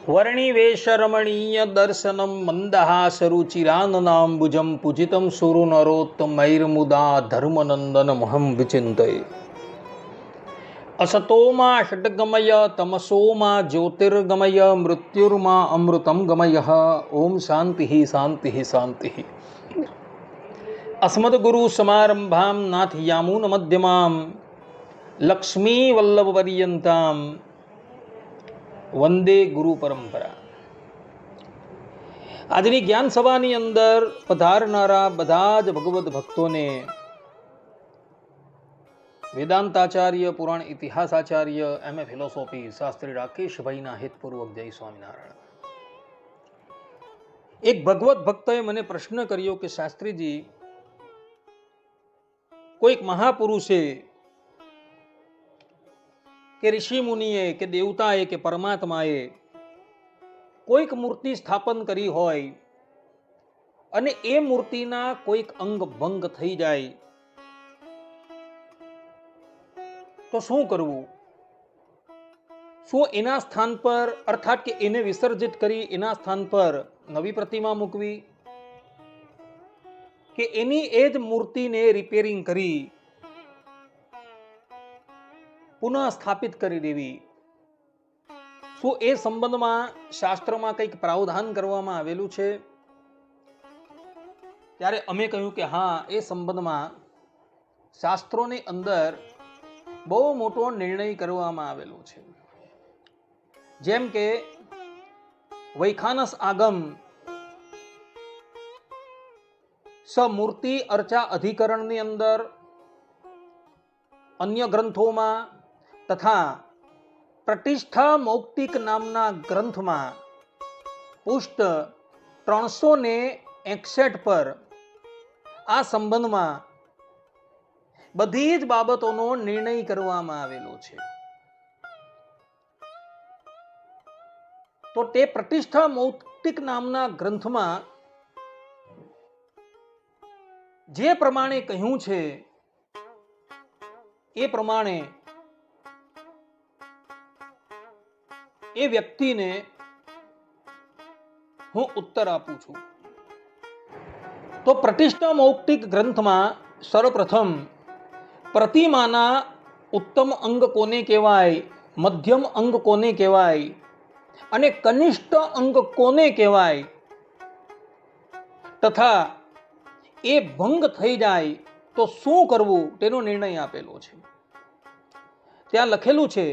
वर्णिवेशरमणीय दर्शनं मन्दहासरुचिराननाम्बुजं पूजितं सुरनरोत्तमैर्मुदा धर्मनन्दनमहं विचिन्तये। असतो मा षड्गमय तमसो मा ज्योतिर्गमय मृत्युर्मा अमृतं गमयः। ओम शांति शांति शांति। अस्मद्गुरुसमारम्भां नाथयामुनमध्यमां लक्ष्मीवल्लभपर्यन्तां वंदे गुरु परंपरा। આજની જ્ઞાન સભાની અંદર પધારનારા બધા જ ભગવદ ભક્તોને વેદાંતાચાર્ય, પુરાણ ઇતિહાસાચાર્ય, એમએ ફિલોસોફી શાસ્ત્રી રાકેશભાઈના હિતપૂર્વક જય સ્વામિનારાયણ। એક ભગવત ભક્તએ મને પ્રશ્ન કર્યો કે શાસ્ત્રીજી, કોઈક મહાપુરુષે કે ઋષિ મુનિએ કે દેવતાએ કે પરમાત્માએ કોઈક મૂર્તિ સ્થાપન કરી હોય અને એ મૂર્તિના કોઈક અંગ ભંગ થઈ જાય તો શું કરવું? શું એના સ્થાન પર, અર્થાત કે એને વિસર્જિત કરી એના સ્થાન પર નવી પ્રતિમા મૂકવી કે એની એ જ મૂર્તિને રિપેરિંગ કરી પુનઃ સ્થાપિત કરી દેવી? શું એ સંબંધમાં શાસ્ત્રમાં કંઈક પ્રાવધાન કરવામાં આવેલું છે? ત્યારે અમે કહ્યું કે હા, એ સંબંધમાં શાસ્ત્રોની અંદર બહુ મોટો નિર્ણય કરવામાં આવેલો છે। જેમ કે વૈખાનસ આગમ સમૂર્તિ અર્ચા અધિકરણની અંદર, અન્ય ગ્રંથોમાં તથા પ્રતિષ્ઠા મૌક્તિક નામના ગ્રંથમાં પુષ્ટ 361 પર આ સંબંધમાં બધી જ બાબતોનો નિર્ણય કરવામાં આવેલો છે। તો તે પ્રતિષ્ઠા મૌક્તિક નામના ગ્રંથમાં જે પ્રમાણે કહ્યું છે એ પ્રમાણે એ વ્યક્તિને હું ઉત્તર આપું છું। તો પ્રતિષ્ઠા મૌક્તિક ગ્રંથમાં સર્વપ્રથમ પ્રતિમાના ઉત્તમ અંગ કોને કહેવાય, મધ્યમ અંગ કોને કહેવાય અને કનિષ્ઠ અંગ કોને કહેવાય તથા એ ભંગ થઈ જાય તો શું કરવું તેનો નિર્ણય આપેલો છે। ત્યાં લખેલું છે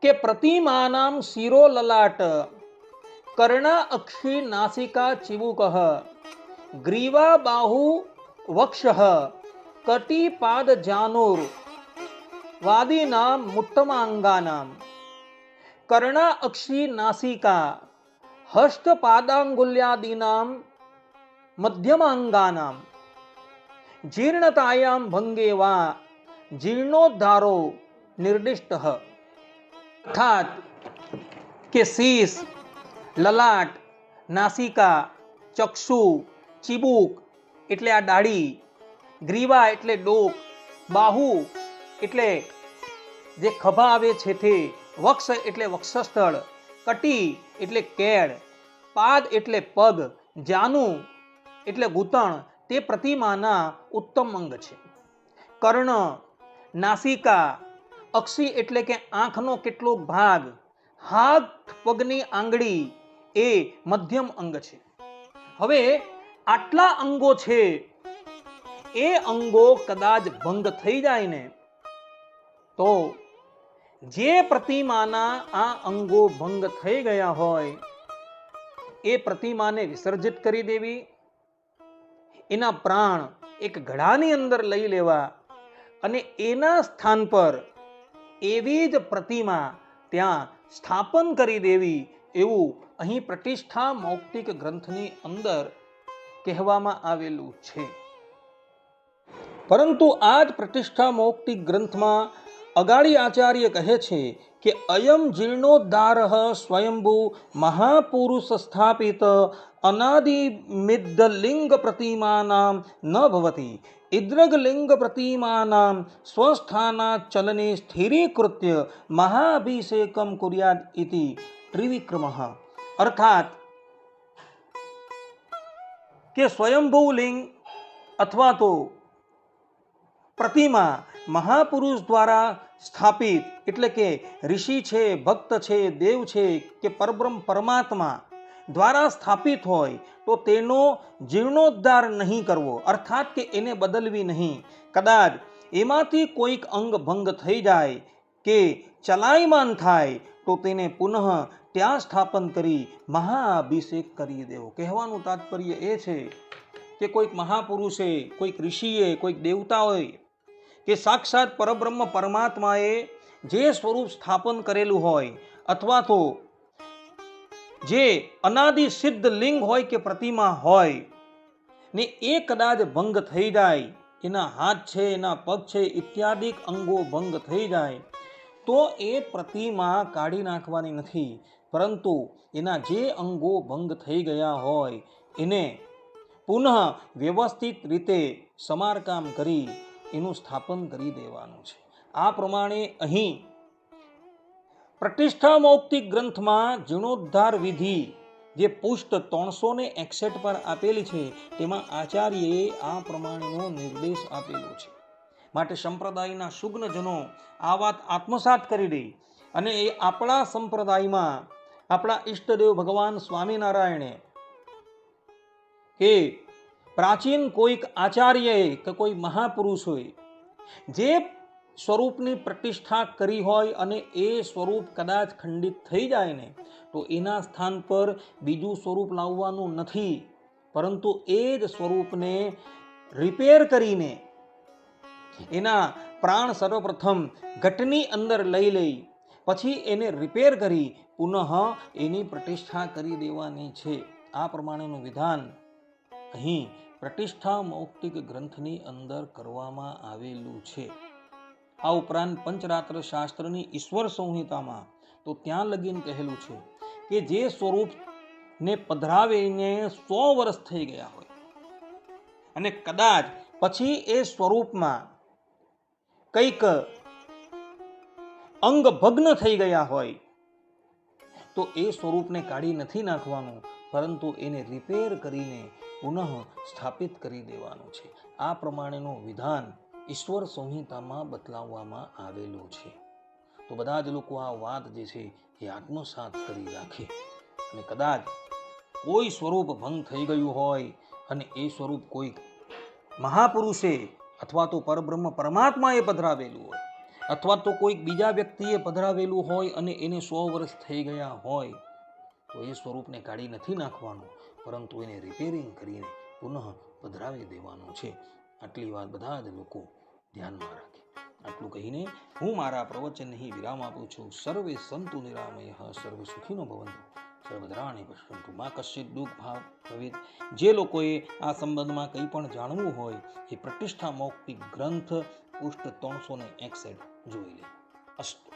કે પ્રતિમાનામ શિરો લલાટ કર્ણા અક્ષી નાસિકા ચિબુકઃ ગ્રીવા બાહુ વક્ષઃ કટી પાદ જાનુર વાદીનામ મુત્તમાંગાનામ કર્ણા અક્ષી નાસિકા હસ્ત પાદાંગુલ્યાદીનામ મધ્યમાંગાનામ જીર્ણતાયામ ભંગે વા જીર્ણોદ્ધારો નિર્દિષ્ટઃ। અર્થાત કે શીશ, લલાટ, નાસિકા, ચક્ષુ, ચીબુક એટલે આ દાઢી, ગ્રીવા એટલે ડોક, બાહુ એટલે જે ખભા આવે છે તે, વક્ષ એટલે વક્ષસ્થળ, કટી એટલે કેળ, પાદ એટલે પગ, જાનુ એટલે ઘૂંટણ તે પ્રતિમાના ઉત્તમ અંગ છે। કર્ણ, નાસિકા, અક્ષી એટલે કે આંખનો કેટલોક ભાગ, હાથ પગની આંગળી એ મધ્યમ અંગ છે। હવે આટલા અંગો છે, એ અંગો કદાચ ભંગ થઈ જાય ને તો જે પ્રતિમાના આ અંગો ભંગ થઈ ગયા હોય એ પ્રતિમાને વિસર્જિત કરી દેવી, એના પ્રાણ એક ઘડાની અંદર લઈ લેવા અને એના સ્થાન પર એવી જ પ્રતિમા ત્યાં સ્થાપન કરી દેવી, એવું અહીં પ્રતિષ્ઠા મૌક્તિક ગ્રંથની અંદર કહેવામાં આવેલું છે। પરંતુ આ જ પ્રતિષ્ઠા મૌક્તિક ગ્રંથમાં અગાડી આચાર્ય કહે છે કે અયમ જીર્ણોદ્ધારઃ સ્વયંભૂ મહાપુરુષ સ્થાપિત અનાદિમિદ્ધલિંગ પ્રતિમાનામ ન ભવતિ ઇદ્રગલિંગ પ્રતિમાનામ સ્वस्थानात् ચલને સ્થિરીકૃત્ય મહાભિષેકમ કુર્યાદ ઇતિ ત્રિવિક્રમઃ, અર્થાત કે સ્વયંભૂ લિંગ અથવા તો પ્રતિમા મહાપુરુષ દ્વારા સ્થાપિત, એટલે કે ઋષિ છે, ભક્ત છે, દેવ છે કે પરબ્રહ્મ પરમાત્મા દ્વારા સ્થાપિત હોય તો તેનો જીર્ણોદ્ધાર નહીં કરવો, અર્થાત કે એને બદલવી નહીં. કદાચ એમાંથી કોઈક અંગ ભંગ થઈ જાય કે ચલાયમાન થાય તો તેને પુનઃ ત્યાં સ્થાપન કરી મહાઅભિષેક કરી દેવો. કહેવાનું તાત્પર્ય એ છે કે કોઈક મહાપુરુષે, કોઈક ઋષિએ, કોઈક દેવતાઓએ કે સાક્ષાત પરબ્રહ્મ પરમાત્માએ જે સ્વરૂપ સ્થાપન કરેલું હોય અથવા તો જે અનાદિ સિદ્ધ લિંગ હોય કે પ્રતિમા હોય ને એ કદાચ ભંગ થઈ જાય, એના હાથ છે, એના પગ છે ઇત્યાદિ અંગો ભંગ થઈ જાય તો એ પ્રતિમા કાઢી નાખવાની નથી, પરંતુ એના જે અંગો ભંગ થઈ ગયા હોય એને પુનઃ વ્યવસ્થિત રીતે સમારકામ કરી એનું સ્થાપન કરી દેવાનું છે. આ પ્રમાણે અહીં પ્રતિષ્ઠા મૌક્તિક ગ્રંથમાં જીર્ણોદ્ધાર વિધિ જે પુષ્ટ 361 પર આપેલી છે તેમાં આચાર્યએ આ પ્રમાણેનો નિર્દેશ આપેલો છે. માટે સંપ્રદાયના સુગ્નજનો આ વાત આત્મસાત કરી દે અને એ આપણા સંપ્રદાયમાં આપણા ઈષ્ટદેવ ભગવાન સ્વામિનારાયણે કે પ્રાચીન કોઈક આચાર્યએ કે કોઈ મહાપુરુષોએ જે સ્વરૂપની પ્રતિષ્ઠા કરી હોય અને એ સ્વરૂપ કદાચ ખંડિત થઈ જાય ને તો એના સ્થાન પર બીજું સ્વરૂપ લાવવાનું નથી, પરંતુ એ જ સ્વરૂપને રિપેર કરીને એના પ્રાણ સર્વપ્રથમ ઘટની અંદર લઈ પછી એને રિપેર કરી પુનઃ એની પ્રતિષ્ઠા કરી દેવાની છે. આ પ્રમાણેનું વિધાન અહીં પ્રતિષ્ઠા મૌક્તિક ગ્રંથની અંદર કરવામાં આવેલું છે. આ ઉપરાંત પંચરાત્ર શાસ્ત્રની ઈશ્વર સંહિતામાં તો ત્યાં લગીન કહેલું છે કે જે સ્વરૂપને પધરાવીને 100 વર્ષ થઈ ગયા હોય અને કદાચ પછી એ સ્વરૂપમાં કંઈક અંગ ભગ્ન થઈ ગયા હોય તો એ સ્વરૂપને કાઢી નથી નાખવાનું, પરંતુ એને રિપેર કરીને પુનઃ સ્થાપિત કરી દેવાનું છે. આ પ્રમાણેનું વિધાન ઈશ્વર સંહિતામાં બતલાવવામાં આવેલું છે. તો બધા જ લોકો આ વાત જે છે એ આત્મસાત કરી રાખે અને કદાચ કોઈ સ્વરૂપ ભંગ થઈ ગયું હોય અને એ સ્વરૂપ કોઈ મહાપુરુષે અથવા તો પરબ્રહ્મ પરમાત્માએ પધરાવેલું હોય અથવા તો કોઈક બીજા વ્યક્તિએ પધરાવેલું હોય અને એને 100 વર્ષ થઈ ગયા હોય તો એ સ્વરૂપને કાઢી નથી નાખવાનું, પરંતુ એને રિપેરિંગ કરીને પુનઃ પધરાવી દેવાનું છે. આટલી વાત બધા જ લોકો ધ્યાનમાં રાખે. આટલું કહીને હું મારા પ્રવચનને વિરામ આપું છું. સર્વે સંતુ નિરામયઃ, સર્વે સુખીનો ભવંતુ, સર્વદ્રાણી પશ્યંતુ, મા કશ્ચિત દુઃખ ભાવ ભવેત. જે લોકોએ આ સંબંધમાં કંઈ પણ જાણવું હોય એ પ્રતિષ્ઠા મૌક્તિક ગ્રંથ પુષ્ટ 361 જોઈ લે. અસ્તુ.